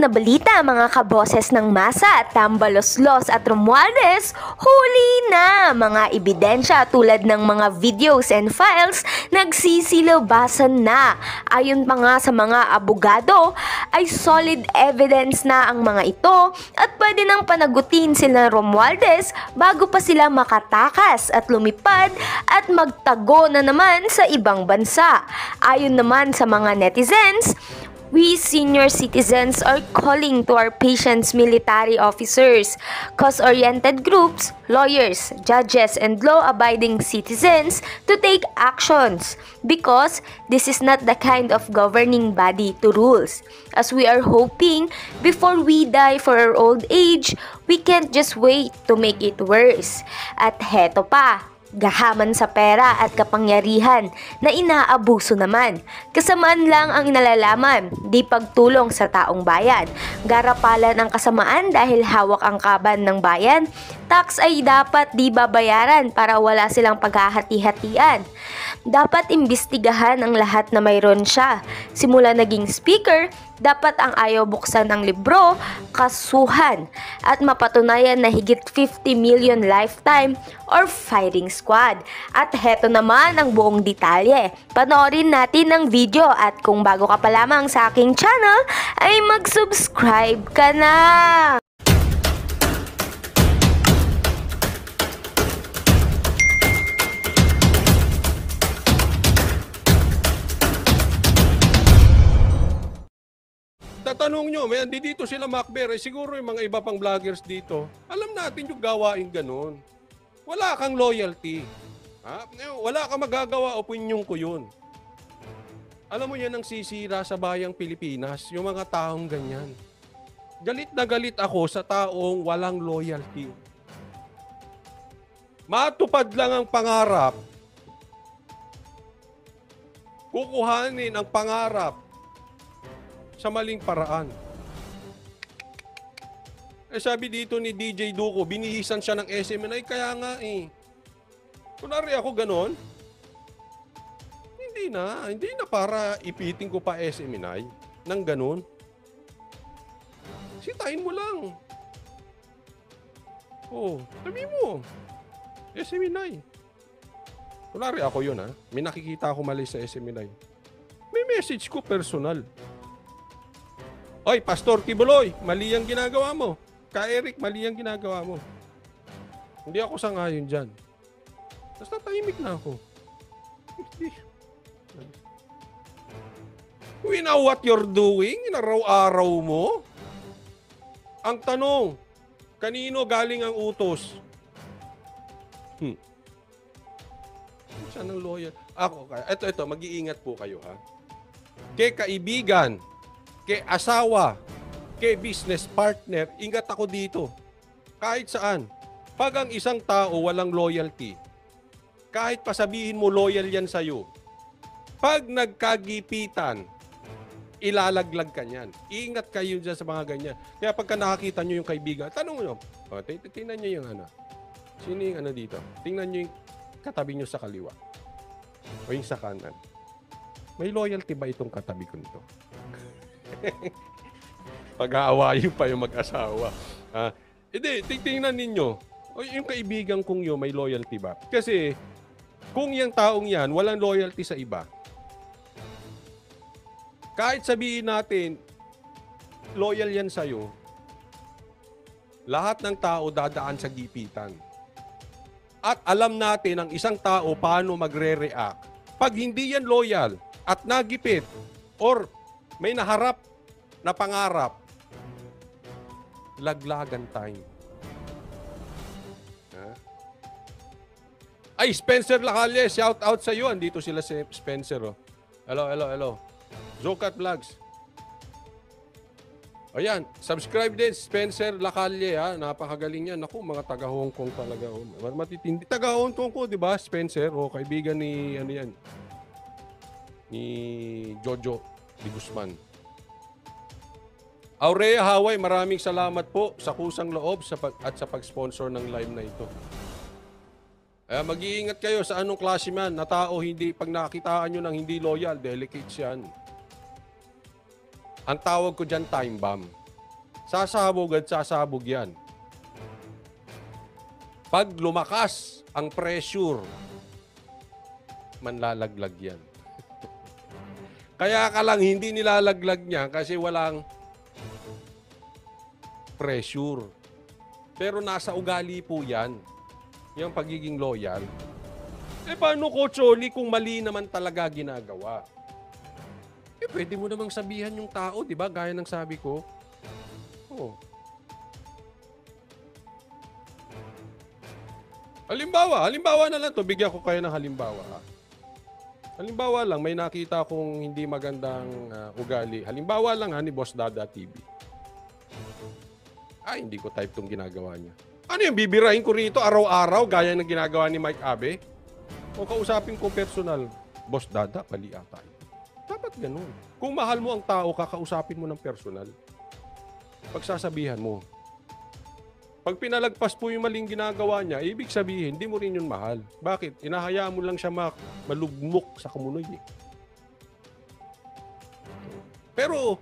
na balita mga kaboses ng masa, Tambaloslos at Romualdez, huli na mga ebidensya tulad ng mga videos and files nagsisilabasan na. Ayon pa nga sa mga abogado ay solid evidence na ang mga ito at pwede nang panagutin sila Romualdez bago pa sila makatakas at lumipad at magtago na naman sa ibang bansa. Ayon naman sa mga netizens, we senior citizens are calling to our patients, military officers, cause-oriented groups, lawyers, judges, and law-abiding citizens to take actions because this is not the kind of governing body to rules. As we are hoping before we die for our old age, we can't just wait to make it worse. At heto pa, gahaman sa pera at kapangyarihan na inaabuso naman. Kasamaan lang ang inalalaman, di pagtulong sa taong bayan. Garapalan ang kasamaan dahil hawak ang kaban ng bayan. Tax ay dapat di babayaran para wala silang paghahati-hatian. Dapat imbestigahan ang lahat na mayroon siya. Simula naging speaker, dapat ang ayaw buksan ng libro, kasuhan, at mapatunayan na higit 50 million lifetime or firing squad. At heto naman ang buong detalye. Panoorin natin ang video at kung bago ka pa lamang sa aking channel, ay mag-subscribe ka na! Tatanong nyo, may andi dito sila Macber, siguro yung mga iba pang vloggers dito, alam natin yung gawain ganun. Wala kang loyalty. Ha? Wala kang magagawa, opinion ko yun. Alam mo yan ang sisira sa bayang Pilipinas, yung mga taong ganyan. Galit na galit ako sa taong walang loyalty. Matupad lang ang pangarap. Kukuhanin ang pangarap sa maling paraan. Sabi dito ni DJ Duco, binihisan siya ng SMNI, kaya nga kunwari ako ganon, hindi na para ipiting ko pa SMNI ng ganon. Sitain mo lang. Sabi mo, SMNI. Kunwari ako yun may nakikita ako mali sa SMNI. May message ko personal. Oy, Pastor Kibuloy, mali ang ginagawa mo. Ka Eric, mali ang ginagawa mo. Hindi ako sangayon dyan. Tapos natahimik na ako. We know what you're doing, inaraw-araw mo. Ang tanong, kanino galing ang utos? Saan ang lawyer? Ako, ito, mag-iingat po kayo Kay kaibigan, kay asawa, kay business partner, ingat ako dito. Kahit saan. Pag ang isang tao walang loyalty, kahit pasabihin mo loyal yan sa'yo, pag nagkagipitan, ilalaglag ka niyan. Ingat kayo dyan sa mga ganyan. Kaya pagka nakakita nyo yung kaibigan, tanong nyo, tingnan nyo yung sino yung dito? Tingnan nyo yung katabi nyo sa kaliwa. O yung sa kanan. May loyalty ba itong katabi ko nito? Pag-aawayin pa yung mag-asawa. Hindi, tingnan ninyo. Yung kaibigan kong yun, may loyalty ba? Kasi, kung yung taong yan, walang loyalty sa iba, kahit sabihin natin, loyal yan sa'yo, lahat ng tao dadaan sa gipitan. At alam natin ang isang tao paano magre-react. Pag hindi yan loyal at nagipit, or may naharap na pangarap, laglagan time. Ay, Spencer Lacalle, shout out sa iyo. Andito sila si Spencer. Hello. Zocat Vlogs. Ayan, subscribe din Spencer Lacalle Napakagaling yan. Naku, mga taga-Hong Kong talaga. Matitindi. Taga-Hong Kong ko, di ba? Spencer, kaibigan ni ni Jojo Di Guzman. Aurea Haway, maraming salamat po sa kusang loob at sa pag-sponsor ng live na ito. Mag-iingat kayo sa anong klase man na tao, pag nakitaan nyo ng hindi loyal, delicate yan. Ang tawag ko dyan, time bomb. Sasabog at sasabog yan. Pag lumakas ang pressure, manlalaglag yan. Kaya ka lang hindi nilalaglag niya kasi walang pressure. Pero nasa ugali po yan. Yung pagiging loyal. Paano ko, Choli, kung mali naman talaga ginagawa? Pwede mo namang sabihan yung tao, di ba? Gaya ng sabi ko. Oh. Halimbawa na lang to. Bigyan ko kayo ng halimbawa. Ha? Halimbawa lang, may nakita akong hindi magandang ugali. Halimbawa lang ni Boss Dada TV. Hindi ko type tong ginagawa niya. Ano yung bibirahin ko rito araw-araw gaya ng ginagawa ni Mike Abe? O kausapin ko personal, Boss Dada, mali ata. Dapat ganun. Kung mahal mo ang tao, kakausapin mo ng personal. Pagsasabihan mo. Pag pinalagpas po yung maling ginagawa niya, ibig sabihin, hindi mo rin yun mahal. Bakit? Inahayaan mo lang siya malugmok sa kumunoy. Pero,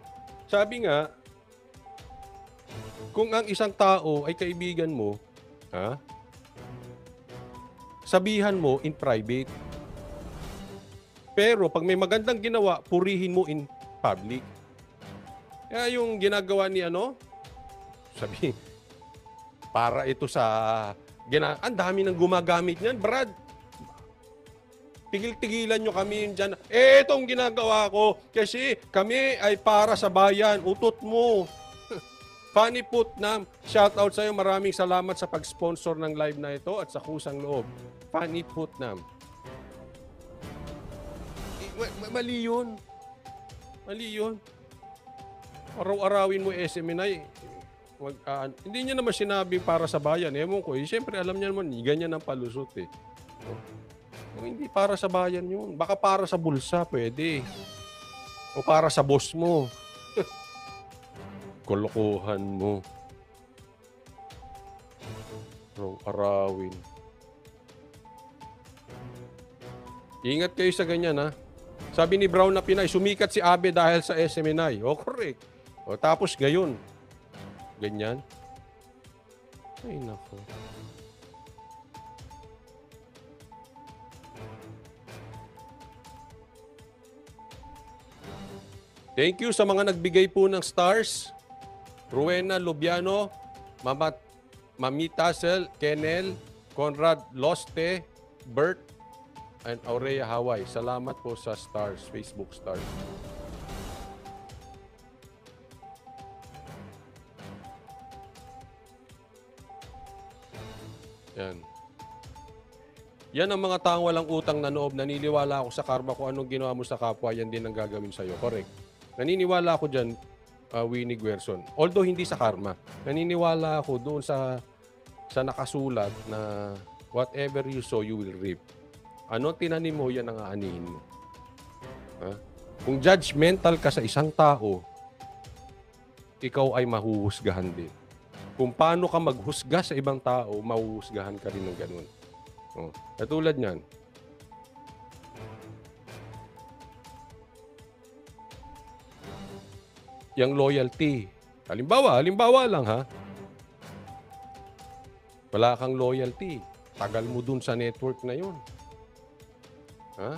sabi nga, kung ang isang tao ay kaibigan mo, sabihan mo in private. Pero pag may magandang ginawa, purihin mo in public. Kaya yung ginagawa ni sabi, para ito sa ang dami nang gumagamit niyan, Brad. Tigil-tigilan nyo kami yun dyan. Itong ginagawa ko kasi kami ay para sa bayan. Utot mo. Funny Putnam, shout out sa'yo. Maraming salamat sa pag-sponsor ng live na ito at sa kusang loob. Funny Putnam. Mali yun. Mali yun. Araw-arawin mo SMNI. Hindi niya naman sinabi para sa bayan. Ewan ko. Siyempre, alam niya naman, ganyan ang palusot eh. Hindi para sa bayan yun. Baka para sa bulsa, pwede. O para sa boss mo. Kolokohan mo. Araw-arawin. Ingat kayo sa ganyan, ha? Sabi ni Brown na Pinay, sumikat si Abe dahil sa SMNI. O, correct. O, tapos gayon. Ganyan. Ay, nako. Thank you sa mga nagbigay po ng stars. Rowena Lubiano, Mamita Sel, Kenel, Conrad Loste, Bert, and Aurea Hawaii. Salamat po sa stars, Facebook stars. Yan. Yan ang mga taong walang utang na loob. Naniniwala ako sa karma kung anong ginawa mo sa kapwa, yan din ang gagawin sa'yo. Correct. Naniniwala ako dyan, Winnie Guerson. Although hindi sa karma. Naniniwala ako doon sa nakasulat na whatever you sow, you will reap. Ano tinanim mo, yan ang aanihin mo. Kung judgmental ka sa isang tao, ikaw ay mahuhusgahan din. Kung paano ka maghusga sa ibang tao, mahuhusgahan ka rin ng ganun. Katulad niyan. Yang loyalty. Halimbawa lang ha. Wala kang loyalty. Tagal mo dun sa network na yun. Ha?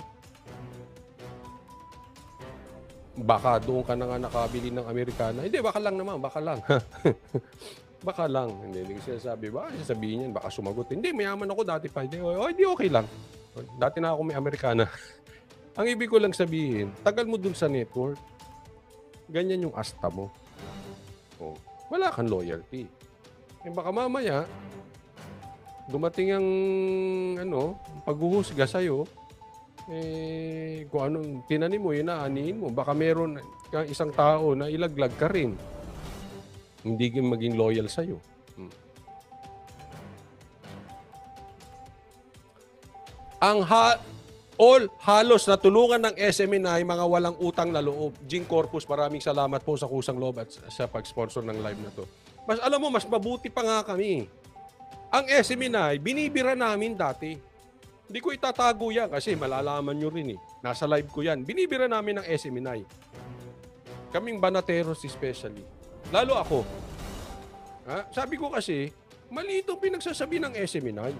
Baka doon ka na nga nakabili ng Amerikana. Hindi, baka lang naman. Baka lang. Baka lang. Hindi sinasabi ba? Sasabihin yan, baka sumagot. Hindi, mayaman ako dati pa. Hindi, okay lang. Dati na ako may Amerikana. Ang ibig ko lang sabihin, tagal mo dun sa network. Ganyan yung asta mo. Wala kang loyalty. Baka mamaya, dumating ang paghuhusga sa'yo, kung anong tinanim mo, yun na, anihin mo. Baka meron kang isang tao na ilaglag ka rin. Hindi ka maging loyal sa'yo. Ang halos natulungan ng SMNI, mga walang utang na loob. Jing Corpus, maraming salamat po sa kusang loob at sa pag-sponsor ng live na to. Mas alam mo, mas mabuti pa nga kami. Ang SMNI, binibira namin dati. Hindi ko itatago yan kasi malalaman nyo rin eh. Nasa live ko yan. Binibira namin ng SMNI. Kaming banateros especially. Lalo ako. Sabi ko kasi, mali itong pinagsasabi ng SMNI.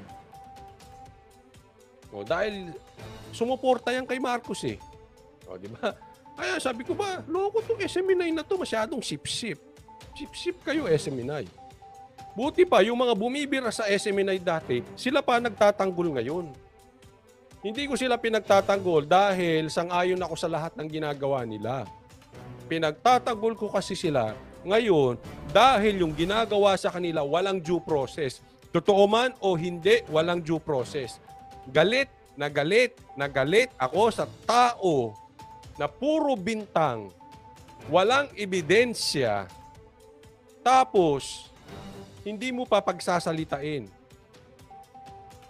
Dahil sumuporta yan kay Marcos eh. Di ba? Kaya sabi ko ba, loko itong SMNI na to, masyadong sip-sip. Sip-sip kayo SMNI. Buti pa, yung mga bumibira sa SMNI dati, sila pa nagtatanggol ngayon. Hindi ko sila pinagtatanggol dahil sang-ayon ako sa lahat ng ginagawa nila. Pinagtatanggol ko kasi sila ngayon dahil yung ginagawa sa kanila walang due process. Totoo man o hindi, walang due process. Galit na galit na galit ako sa tao na puro bintang, walang ebidensya, tapos hindi mo pa pagsasalitain.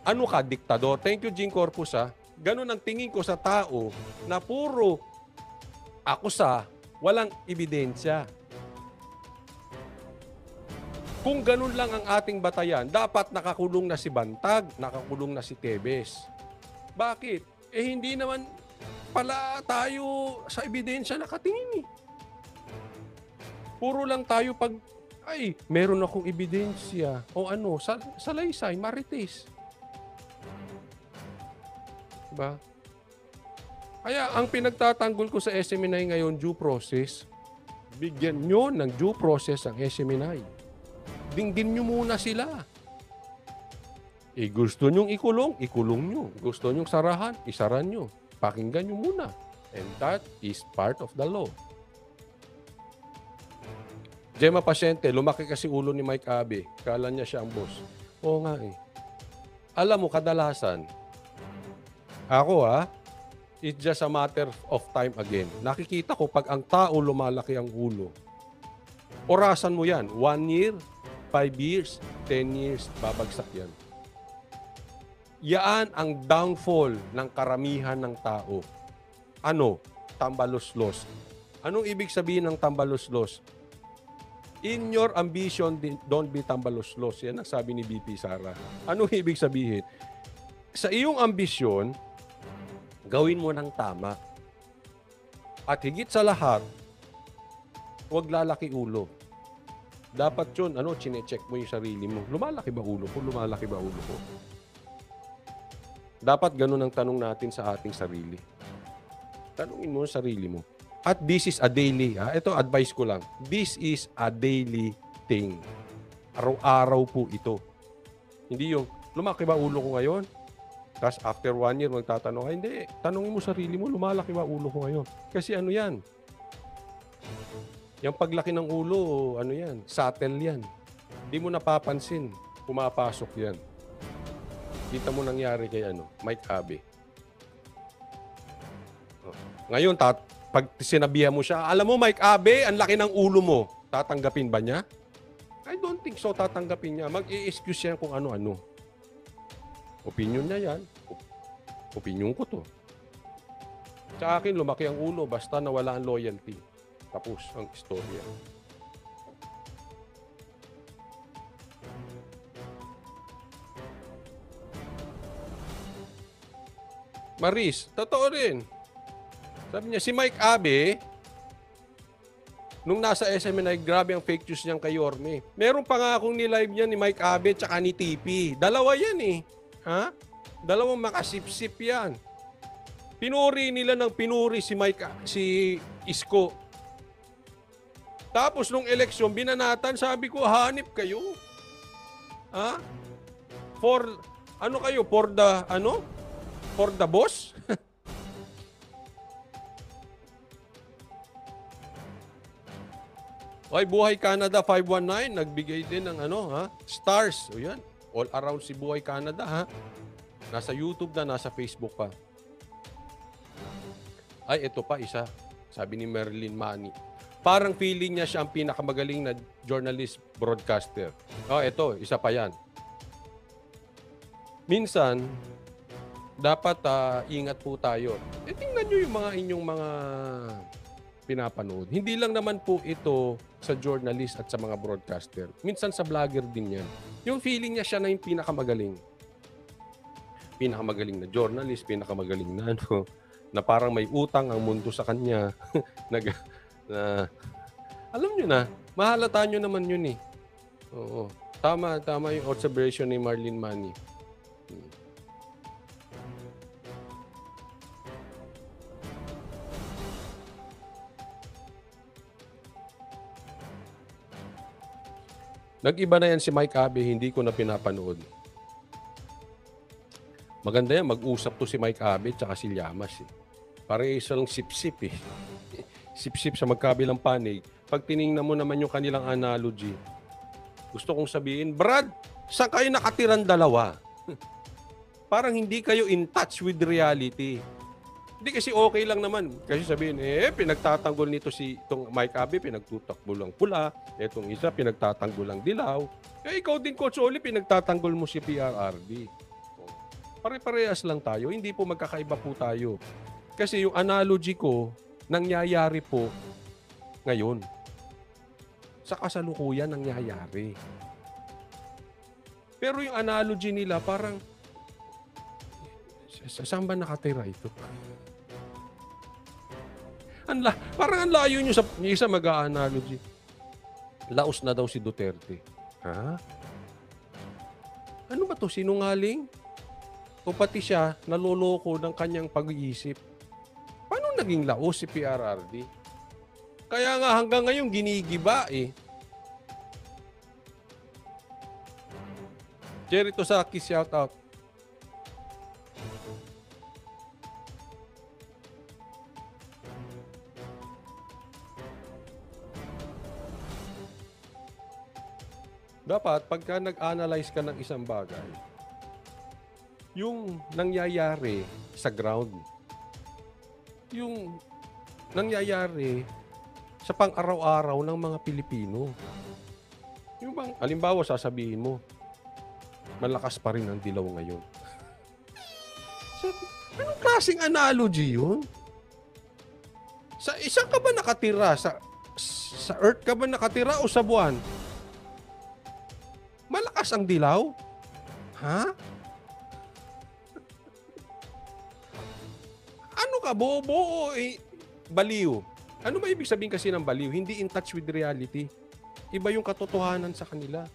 Ano ka, diktador? Thank you, Jing Corpus, ha? Ganun ang tingin ko sa tao na puro akusa, walang ebidensya. Kung ganun lang ang ating batayan, dapat nakakulong na si Bantag, nakakulong na si Tebes. Bakit? Hindi naman pala tayo sa ebidensya nakatingin eh. Puro lang tayo pag, meron akong ebidensya. O ano, salaysay, marites. Diba? Kaya ang pinagtatanggol ko sa SMNI ngayon, due process, bigyan nyo ng due process ang SMNI. Dinggin nyo muna sila. Gusto nyong ikulong nyo. Gusto nyong sarahan, isaran nyo. Pakinggan nyo muna. And that is part of the law. Gemma Pasyente, lumaki kasi ulo ni Mike Abe. Kala niya siya ang boss. Oo nga eh. Alam mo, kadalasan, ako it's just a matter of time again. Nakikita ko pag ang tao lumalaki ang ulo, orasan mo yan. 1 year, 5 years, 10 years, babagsak yan. Yaan ang downfall ng karamihan ng tao. Ano? Tambaluslos. Anong ibig sabihin ng tambaluslos? In your ambition, don't be tambaluslos. Yan ang sabi ni BP Sara. Anong ibig sabihin? Sa iyong ambisyon, gawin mo ng tama. At higit sa lahat, huwag lalaki ulo. Dapat yun, chine-check mo yung sarili mo. Lumalaki ba ulo ko? Lumalaki ba ulo ko? Dapat ganun ang tanong natin sa ating sarili. Tanungin mo ang sarili mo. At this is a daily. Ito, advice ko lang. This is a daily thing. Araw-araw po ito. Hindi yung, lumaki ba ulo ko ngayon? Tapos after 1 year, magtatanong, hindi. Tanungin mo sarili mo, lumalaki ba ulo ko ngayon? Kasi ano yan? Yung paglaki ng ulo, yan? Subtle yan. Hindi mo napapansin. Pumapasok yan. Kita mo nangyari kay Mike Abe. Ngayon, pag sinabihan mo siya, alam mo Mike Abe, ang laki ng ulo mo. Tatanggapin ba niya? I don't think so tatanggapin niya. Mag-i-excuse siya kung ano-ano. Opinion niya yan. Opinion ko to. Sa akin, lumaki ang ulo basta nawala ang loyalty. Tapos ang istorya. Maris, totoo rin. Sabi niya, si Mike Abe, nung nasa SMNI, grabe ang fake news niyang kay Yorme. Meron pa nga akong nilive niya ni Mike Abe tsaka ni TP. Dalawa yan eh. Dalawang makasip-sip yan. Pinuri nila ng pinuri si Isko. Tapos nung eleksyon, binanatan, sabi ko, hanip kayo. For the boss? Oy, Buhay Canada 519, nagbigay din ng stars. O yan, all around si Buhay Canada, Nasa YouTube na, nasa Facebook pa. Ay, ito pa isa. Sabi ni Marilyn Manny. Parang feeling niya siya ang pinakamagaling na journalist broadcaster. Ito, isa pa yan. Minsan, dapat ingat po tayo. Tingnan nyo yung inyong mga pinapanood. Hindi lang naman po ito sa journalist at sa mga broadcaster. Minsan sa vlogger din yan. Yung feeling niya siya na yung pinakamagaling. Pinakamagaling na journalist, pinakamagaling na na parang may utang ang mundo sa kanya. Alam nyo na, mahalata nyo naman yun eh. Oo. Tama yung observation ni Marlene Manny. Nag-iba na yan si Mike Abe, hindi ko na pinapanood. Maganda yan, mag-usap to si Mike Abe tsaka si Llamas. Parang isang sip-sip eh. Sip-sip sa magkabilang panig. Pag tiningnan mo naman yung kanilang analogy, gusto kong sabihin, Brad, saan kayo nakatiran dalawa? Parang hindi kayo in touch with reality. Hindi kasi okay lang naman. Kasi sabihin, pinagtatanggol nito itong Mike Abe, pinagtutakbo lang pula. Itong isa, pinagtatanggol lang dilaw. Ikaw din, Coach Oli, pinagtatanggol mo si PRRD. Pare-parehas lang tayo. Hindi po magkakaiba po tayo. Kasi yung analogy ko, nangyayari po ngayon. Sa kasalukuyan nangyayari. Pero yung analogy nila, parang, saan ba nakatira ito? Parang ang layo nyo sa isa mag-a-analogy. Laos na daw si Duterte. Ha? Ano ba to? Sinungaling? O pati siya naloloko ng kanyang pag-iisip? Paano naging laos si PRRD? Kaya nga hanggang ngayon ginigiba eh. Jerry Tosaki, shout out. Dapat, pagka nag-analyze ka ng isang bagay, yung nangyayari sa ground, yung nangyayari sa pang-araw-araw ng mga Pilipino. Yung bang, halimbawa, sasabihin mo, malakas pa rin ang dilaw ngayon. Anong klaseng analogy yun? Isang ka ba nakatira? Sa Earth ka ba nakatira o sa buwan? Malakas ang dilaw? Ha? Ano ka? Bobo baliw. Ano ba ibig sabihin kasi ng baliw? Hindi in touch with reality. Iba yung katotohanan sa kanila.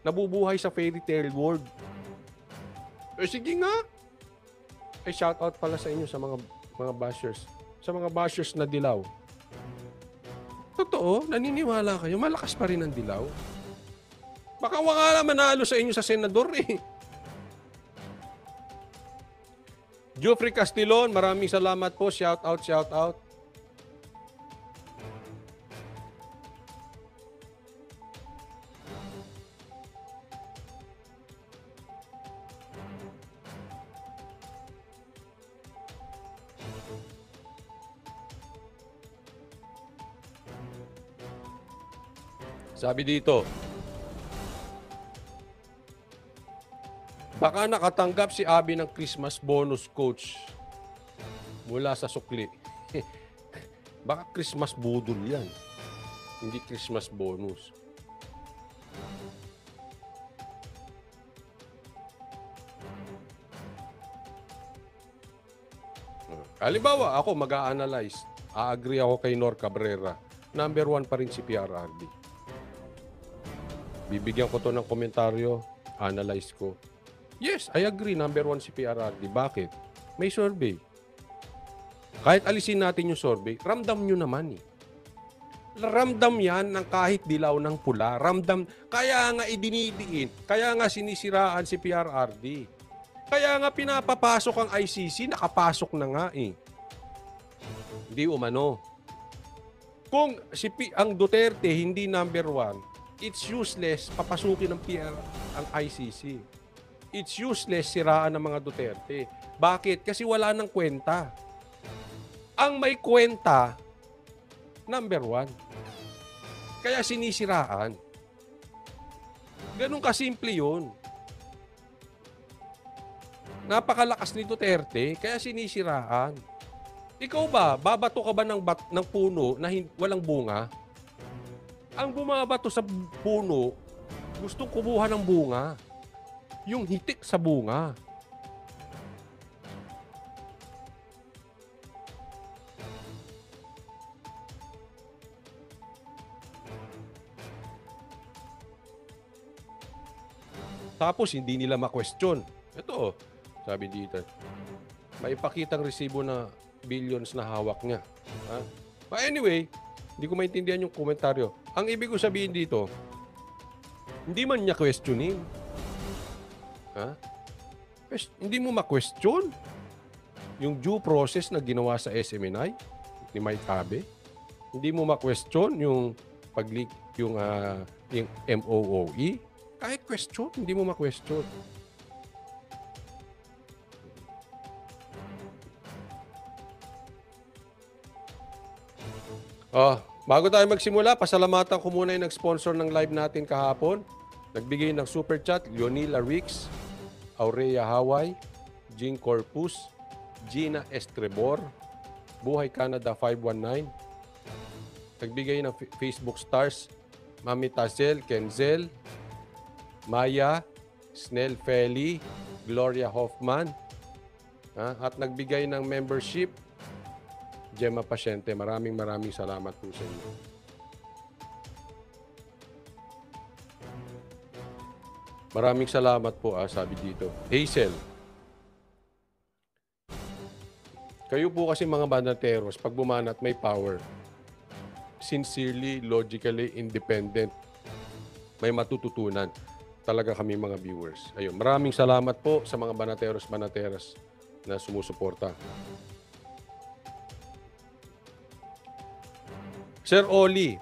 Nabubuhay sa fairy tale world. Sige nga. Shout out pala sa inyo sa mga bashers. Sa mga bashers na dilaw. Totoo, naniniwala kayo, malakas pa rin ang dilaw. Baka wala manalo sa inyo sa senador eh. Geoffrey Castillon, maraming salamat po. Shout out, shout out. Sabi dito, baka nakatanggap si Abby ng Christmas bonus, coach, mula sa sukli. Baka Christmas budol yan. Hindi Christmas bonus. Halimbawa, ako mag-a-analyze. A-agree ako kay Nor Cabrera. Number 1 pa rin si PRRD. Bibigyan ko to ng komentaryo, analyze ko. Yes, I agree, number 1 si PRRD. Bakit? May survey. Kahit alisin natin yung survey, ramdam nyo naman eh. Ramdam yan ng kahit dilaw ng pula. Ramdam, kaya nga idinidiin, kaya nga sinisiraan si PRRD. Kaya nga pinapapasok ang ICC, nakapasok na nga eh. Hindi umano. Kung ang Duterte hindi number 1, it's useless papasukin ng PR ang ICC. It's useless siraan ng mga Duterte. Bakit? Kasi wala nang kwenta. Ang may kwenta, number 1. Kaya sinisiraan. Ganun kasimple yun. Napakalakas ni Duterte, kaya sinisiraan. Ikaw ba, babato ka ba ng puno na walang bunga? Ang bumabato sa puno, gustong kumuha ng bunga. Yung hitik sa bunga. Tapos hindi nila ma-question. Ito, sabi dito, maipakitang resibo na billions na hawak niya. Ha? But anyway, hindi ko maintindihan yung komentaryo. Ang ibig ko sabihin dito, hindi man niya questionin. Ha? Hindi mo ma-question yung due process na ginawa sa SMNI ni Mike Abe. Hindi mo ma-question yung pag-leak yung MOOE. Kahit question, hindi mo ma-question. Bago tayo magsimula, pasalamatan ko muna yung nag-sponsor ng live natin kahapon. Nagbigay ng super chat, Leonila Rix, Aurea Hawaii, Jean Corpus, Gina Estrebor, Buhay Canada 519. Nagbigay ng Facebook stars, Mami Tazel, Kenzel, Maya, Snell Feli, Gloria Hoffman. At nagbigay ng membership, Gemma Pasyente. Maraming salamat po sa inyo. Maraming salamat po, sabi dito. Hazel. Kayo po kasi mga banateros, pag bumanat may power. Sincerely, logically, independent. May matututunan. Talaga kami mga viewers. Ayun, maraming salamat po sa mga banateros-banateras na sumusuporta. Sir Oli,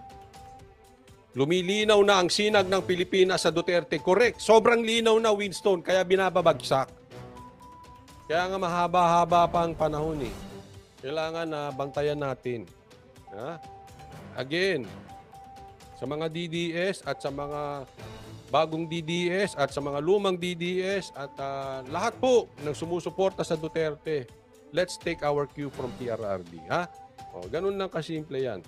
lumilinaw na ang sinag ng Pilipinas sa Duterte. Correct. Sobrang linaw na, Winston, kaya binababagsak. Kaya nga mahaba-haba pa ang panahon eh. Kailangan na bantayan natin. Again, sa mga DDS at sa mga bagong DDS at sa mga lumang DDS at lahat po ng sumusuporta sa Duterte, let's take our cue from PRRD. Ganun lang kasimple yan.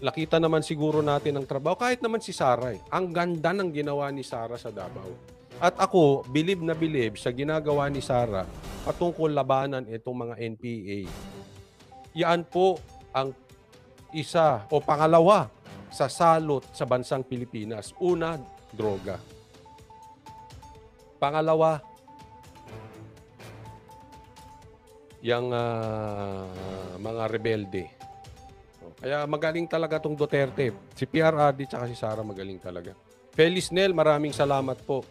Nakita naman siguro natin ang trabaho. Kahit naman si Sara. Ang ganda ng ginawa ni Sara sa Davao. At ako, bilib na bilib sa ginagawa ni Sara patungkol labanan itong mga NPA. Yan po ang isa o pangalawa sa salot sa bansang Pilipinas. Una, droga. Pangalawa, yung mga rebelde. Kaya magaling talaga itong Duterte. Si PRRD at si Sara magaling talaga. Feliz Nel, maraming salamat po.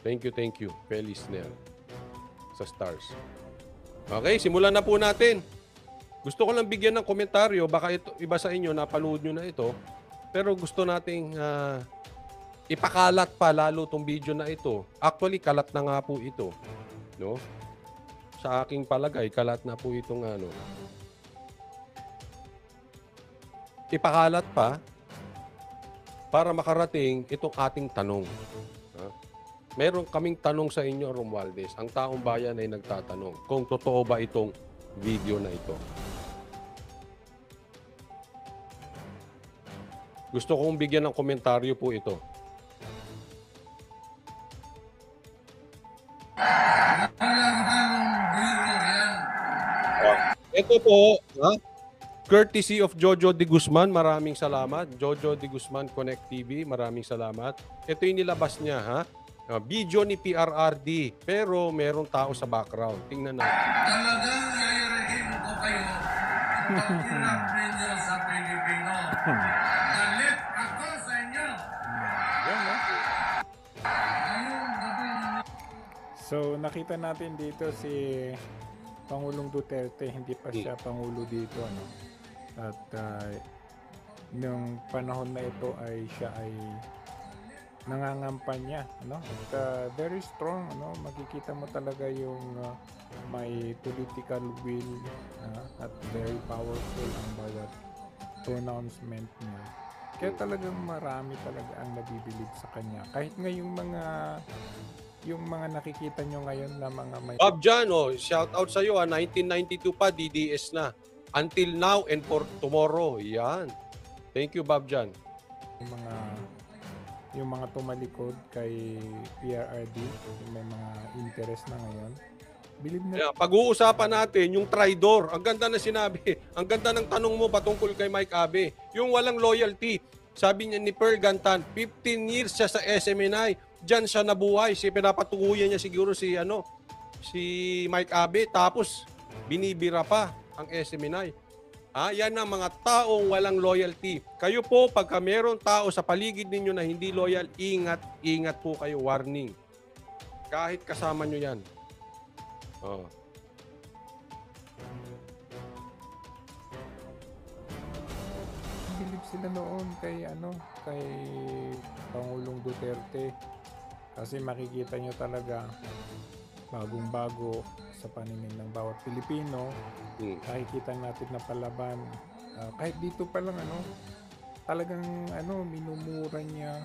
Thank you. Feliz Nel sa stars. Okay, simulan na po natin. Gusto ko lang bigyan ng komentaryo. Baka iba sa inyo, napanood nyo na ito. Pero gusto nating ipakalat pa lalo itong video na ito. Actually, kalat na nga po ito. No? Sa aking palagay, kalat na po itong ipakalat pa para makarating itong ating tanong. Meron kaming tanong sa inyo, Romualdez. Ang taong bayan ay nagtatanong kung totoo ba itong video na ito. Gusto kong bigyan ng komentaryo po ito. Ito po, courtesy of Jojo de Guzman, maraming salamat. Jojo de Guzman Connect TV, maraming salamat. Ito yung nilabas niya, video ni PRRD, pero merong tao sa background. Tingnan natin. Talagang yayarahin ko kayo pag-hirap ninyo sa Pilipino. Galit ako sa inyo. So nakita natin dito si Pangulong Duterte, hindi pa siya Pangulo dito. At nung panahon na ito ay siya ay nangangampanya, At very strong, makikita mo talaga yung may political will at very powerful ang bawat pronouncement niya. Kaya talagang marami talaga ang nabibilib sa kanya. Kahit nga yung mga nakikita nyo ngayon na mga may... Bob Jan, shout out sa iyo, 1992 pa, DDS na. Until now and for tomorrow. Yan. Thank you, Bob Jan. Yung mga tumalikod kay PRRD, yung may mga interest na ngayon. Believe na... Pag-uusapan natin yung traidor. Ang ganda na sinabi. Ang ganda ng tanong mo patungkol kay Mike Abe. Yung walang loyalty. Sabi niya ni Pearl Gantan, 15 years siya sa SMNI. Diyan siya nabuhay. Pinapatuguyan niya siguro si Mike Abe. Tapos, binibira pa ang SMNI. Yan ang mga taong walang loyalty. Kayo po, pagka meron tao sa paligid ninyo na hindi loyal, ingat po kayo. Warning. Kahit kasama nyo yan. Bilib sila noon kay Pangulong Duterte. Kasi makikita nyo talaga bagong-bago sa paningin ng bawat Pilipino. Nakikita natin na palaban. Kahit dito pa lang talagang minumura niya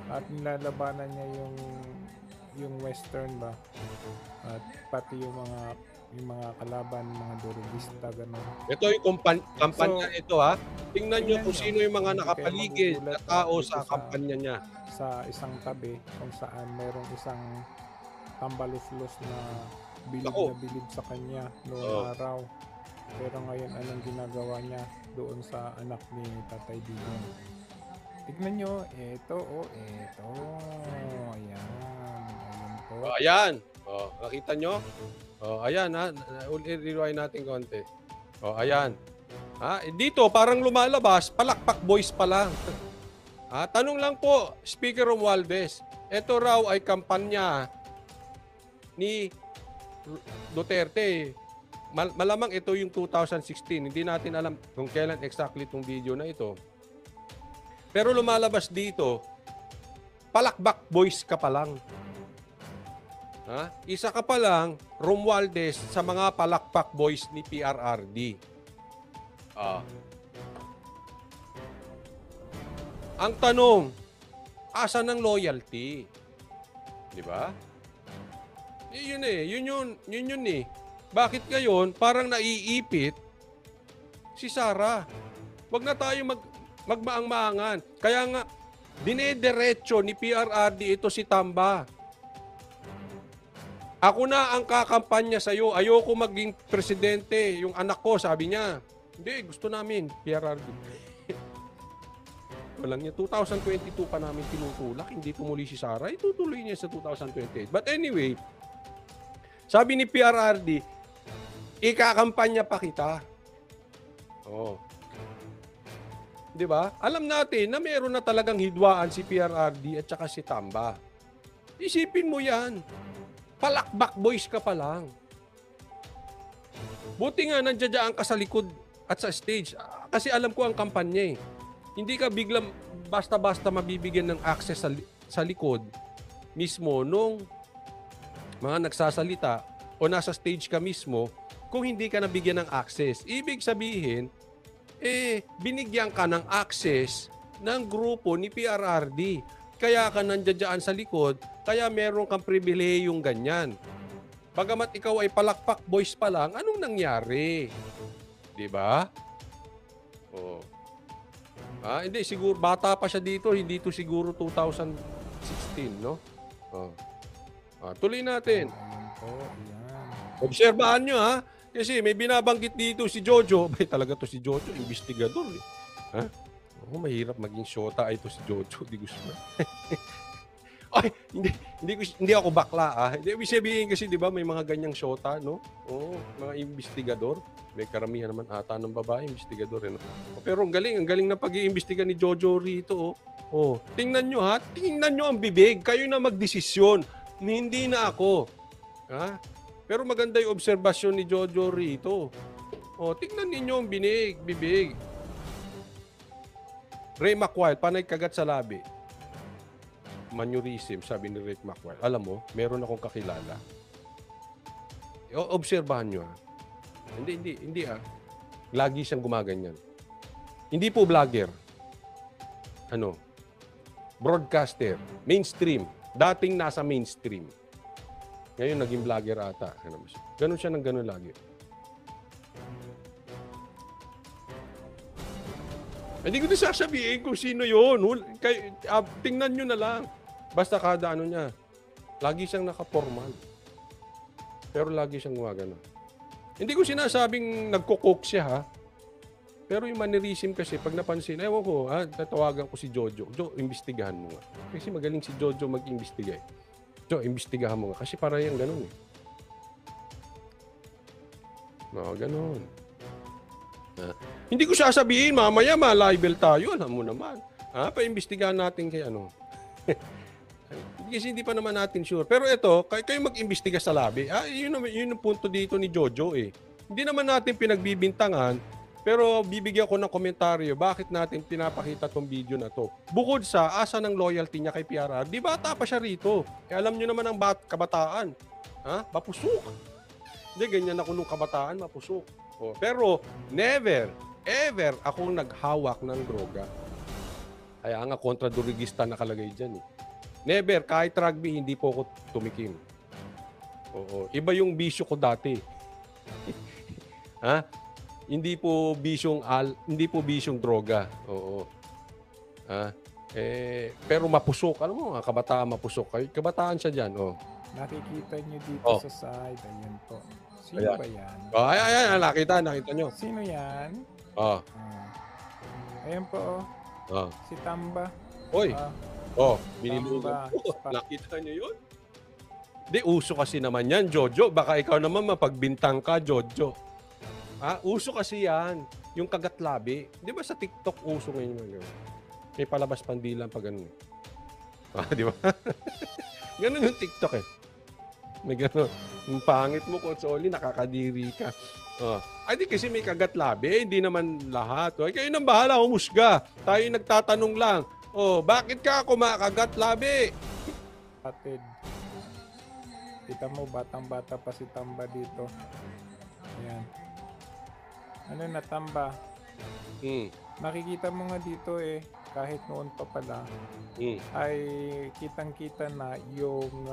at nilalabanan niya yung western ba, at pati yung mga kalaban, mga durugista, gano'n. Ito yung kampanya ito ha. Tingnan nyo kung sino yung mga nakapaligid na tao sa kampanya niya. Sa isang tabi kung saan mayroong isang tambaluslos na bilib sa kanya noong araw. Pero ngayon anong ginagawa niya doon sa anak ni Tatay Digong? Tignan nyo, ito. Ayan po. Ayan. Nakita nyo? Ayan ha. Rewind natin konti. Ayan. Dito parang lumalabas, palakpak boys pa lang. Tanong lang po, Speaker Romualdez, ito raw ay kampanya ni Duterte. Malamang ito yung 2016. Hindi natin alam kung kailan exactly itong video na ito. Pero lumalabas dito, palakbak boys ka pa lang. Isa ka pa lang, Romualdez, sa mga palakpak boys ni PRRD. Ang tanong, asan ang loyalty? Di ba? Yun eh. Bakit ngayon parang naiipit si Sara? Wag na tayo magmaang-maangan. Kaya nga, dinediretso ni PRRD ito si Tamba. Ako na ang kakampanya sa'yo. Ayoko maging presidente. Yung anak ko, sabi niya, hindi, gusto namin, PRRD. Walang niya, 2022 pa namin tinutulak. Hindi tumuli si Sara. Itutuloy niya sa 2028. But anyway, sabi ni PRRD, ikakampanya pa kita. Di ba? Alam natin na meron na talagang hidwaan si PRRD at saka si Tamba. Isipin mo yan. Palakbak boys ka pa lang. Buti nga nandiyan ka sa likod at sa stage. Kasi alam ko ang kampanya eh. Hindi ka biglang basta-basta mabibigyan ng access sa likod mismo nung mga nagsasalita o nasa stage ka mismo kung hindi ka nabigyan ng access. Ibig sabihin, binigyan ka ng access ng grupo ni PRRD. Kaya ka nandiyan sa likod, kaya meron kang pribilehiyong ganyan. Bagamat ikaw ay palakpak boys pa lang, anong nangyari? Di ba? Hindi, siguro bata pa siya dito, hindi to siguro 2016, no? Tuloy natin. Obserbahan nyo ha, kasi may binabanggit dito si Jojo. Bay, talaga to si Jojo, investigador eh. Mahirap maging syota ito si Jojo, di gusto na. Ay, hindi ako bakla Hindi ibig sabihin kasi 'di ba may mga ganyang syota, no? Mga investigador. May karamihan naman ata ng babae investigador no. Pero ang galing na pag-iimbestiga ni Jojo rito, tingnan niyo ha, tingnan niyo ang bibig, kayo na magdesisyon, hindi na ako. Pero maganda 'yung obserbasyon ni Jojo rito. Tingnan niyo ang bibig. Ray McWild, panay kagat sa labi. Maneurism, sabi ni Ray McWild. Alam mo, meron akong kakilala. Obserbahan nyo Hindi Lagi siyang gumaganyan. Hindi po vlogger. Broadcaster. Mainstream. Dating nasa mainstream. Ngayon naging vlogger ata. Ganun siya ng ganun lagi. Hindi ko na sasabihin kung sino yun. Tingnan nyo na lang. Basta kada niya. Lagi siyang nakapormal. Pero lagi siyang gumagano. Hindi ko sinasabing nagkukok siya ha. Pero yung mannerism kasi, pag napansin, ewan ko, tatawagan ko si Jojo. Jo, imbestigahan mo nga. Kasi magaling si Jojo mag-imbestiga eh. Jo, imbestigahan mo nga. Kasi para yung ganun eh. No, ganun. Hindi ko sasabihin, mamaya ma-libel tayo. Alam mo naman. Pa-imbestigahan natin kay ano. Kasi hindi pa naman natin sure. Pero ito, kayo mag-imbestiga sa labi. Yun ang punto dito ni Jojo eh. Hindi naman natin pinagbibintangan, pero bibigyan ko ng komentaryo bakit natin pinapakita tong video na to. Bukod sa asa ng loyalty niya kay PRR, di bata pa siya rito. Alam nyo naman ang kabataan. Mapusok. Hindi, ganyan ako nung kabataan, mapusok. Pero never, ever akong naghawak ng droga. Kaya nga, kontradurigista nakalagay dyan eh. Never, kahit rugby, hindi po ako tumikim. Iba yung bisyo ko dati. Hindi po bisyong droga. Pero mapusok. Ano mo, kabataan mapusok. Kabataan siya dyan. Nakikita niyo dito sa side. Ayan po. Sino ba yan? Ayan. Nakita nyo. Sino yan? Ayan po. Si Tamba. Oy. Binilugan. Nakita nyo yun? Di, uso kasi naman yan, Jojo. Baka ikaw naman mapagbintang ka, Jojo. Uso kasi yan. Yung kagat labi. Di ba sa TikTok uso ngayon? May palabas pandilan pa ganun. Di ba? Ganun yung TikTok eh. May ganun. Yung pangit mo, Coach Oli, nakakadiri ka. Di kasi may kagat labi. Hindi naman lahat. Kayo nang bahala, humusga. Tayo nagtatanong lang. Bakit ka kumakagat labi? Atid. Kita mo, batang-bata pa si Tamba dito. Ayan. Ano na, Tamba? Makikita mo nga dito eh, kahit noon pa pala, ay kitang-kita na yung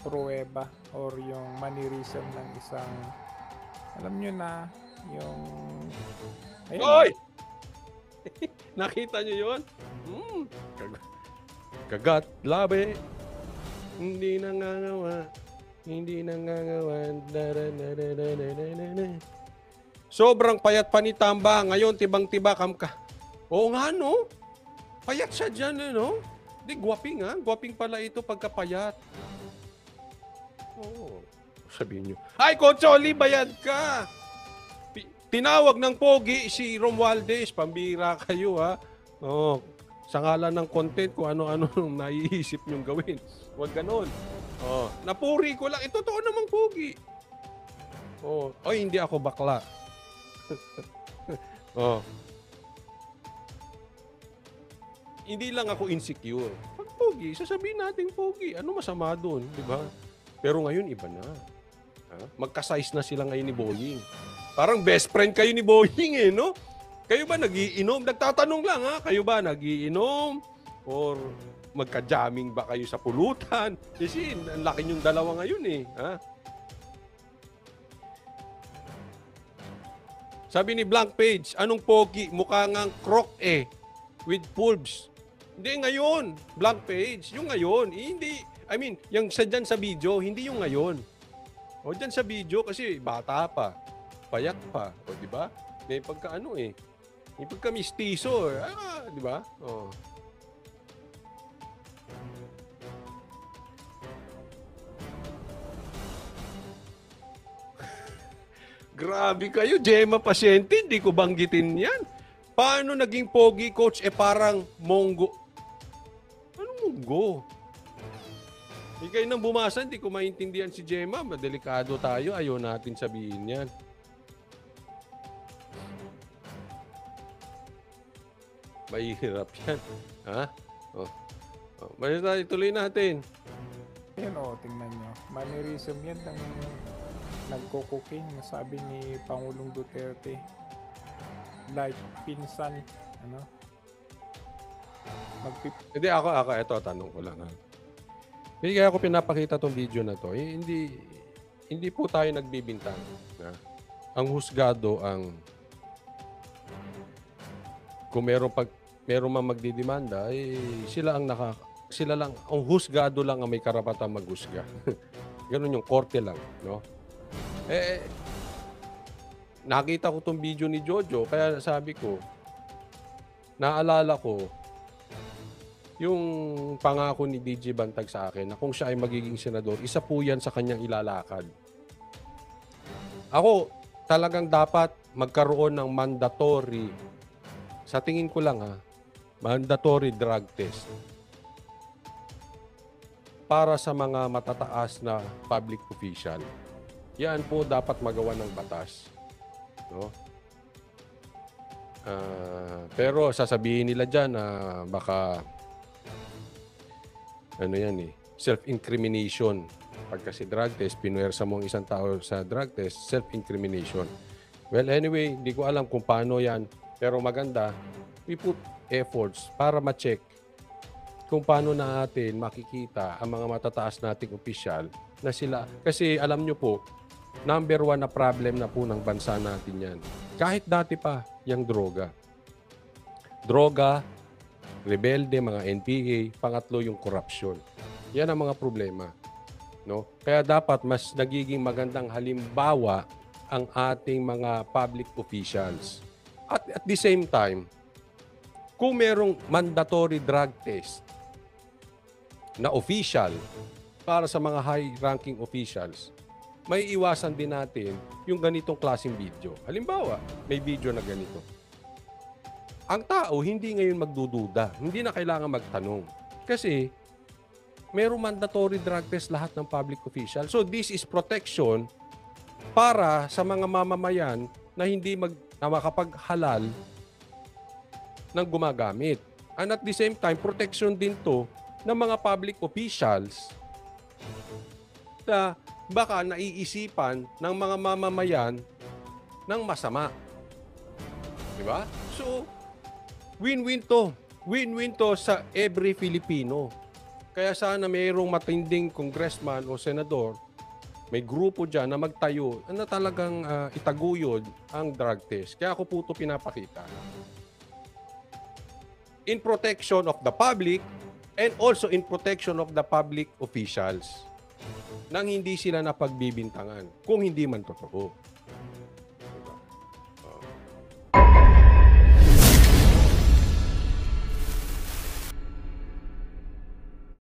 pruweba or yung mannerism ng isang, alam nyo na, yung... Ayun. Oy! Nakita nyo yun? Kagat labi. Hindi nangangawaan. Sobrang payat pa ni Tamba. Ngayon, tibang-tiba ka. Oo nga, no? Payat siya dyan, no? Di, gwaping, Gwaping pala ito pagkapayat. Sabihin nyo. Ay, Coach Oli, bayad ka! Tinawag ng pogi si Romualdez. Pambira kayo, sa ngalan ng content, kung ano-ano naiisip nyong gawin. Huwag ganon. Napuri ko lang. Totoo namang pogi. Hindi ako bakla. Hindi lang ako insecure. Pag pogi, sasabihin natin pogi. Ano masama doon, di ba? Pero ngayon, iba na. Magka-size na sila ngayon ni Boying. Parang best friend kayo ni Boying no? Kayo ba nagiinom? Nagtatanong lang, Kayo ba nagiinom? Or magka-jamming ba kayo sa pulutan? Kasi ang laki niyong dalawa ngayon Sabi ni Blank Page, anong pogi? Mukha ngang croc with pulbs. Hindi ngayon, Blank Page. Yung ngayon, hindi. I mean, yung dyan sa video, hindi yung ngayon. Dyan sa video kasi bata pa. Payat pa. Di ba? May pagka-ano May pagka-mistiso. Di ba? Grabe kayo, Gemma Pasyente, hindi ko banggitin yan. Paano naging pogi, Coach? Parang monggo. Anong monggo? Hindi kayo nang bumasa, hindi ko maintindihan si Gemma. Delikado tayo, ayaw natin sabihin yan. Mahirap yan. Basta ituloy natin. Yan tingnan nyo. Mannerism yan ng nagko-cooking, sabi ni Pangulong Duterte. Like pinsan, Hindi ako, ito, tanong ko lang. Hindi kaya ako pinapakita tong video na to. Hindi po tayo nagbibintang. Ang husgado kung meron man magdidemanda, sila lang, ang husgado lang ang may karapatang maghusga. Ganun yung korte lang, no? nakita ko tong video ni Jojo, kaya sabi ko, naalala ko, yung pangako ni DJ Bantag sa akin na kung siya ay magiging senador, isa po yan sa kanyang ilalakad. Ako, talagang dapat magkaroon ng mandatory, sa tingin ko lang mandatory drug test para sa mga matataas na public official. Yan po dapat magawa ng batas. No? Pero sasabihin nila dyan na baka self-incrimination. Pag kasi drug test, pinuwersa mo ang isang tao sa drug test, self-incrimination. Well, anyway, hindi ko alam kung paano yan. Pero maganda, we put efforts para ma-check kung paano natin makikita ang mga matataas nating opisyal na sila. Kasi alam nyo po, number 1 na problem na po ng bansa natin yan. Kahit dati pa, yung droga. Droga, rebelde, mga NPA, pangatlo yung corruption. Yan ang mga problema. No? Kaya dapat mas nagiging magandang halimbawa ang ating mga public officials. At the same time, kung merong mandatory drug test na official para sa mga high-ranking officials, may iwasan din natin yung ganitong klaseng video. Halimbawa, may video na ganito. Ang tao hindi ngayon magdududa, hindi na kailangan magtanong. Kasi merong mandatory drug test lahat ng public official. So this is protection para sa mga mamamayan na hindi na makapaghalal ng gumagamit. And at the same time, protection din to ng mga public officials na baka naiisipan ng mga mamamayan ng masama. Diba? So, win-win to. Win-win to sa every Filipino. Kaya sana mayroong matinding congressman o senador, may grupo dyan na magtayo na talagang itaguyod ang drug test. Kaya ako po ito pinapakita. In protection of the public and also in protection of the public officials nang hindi sila napagbibintangan kung hindi man totoo.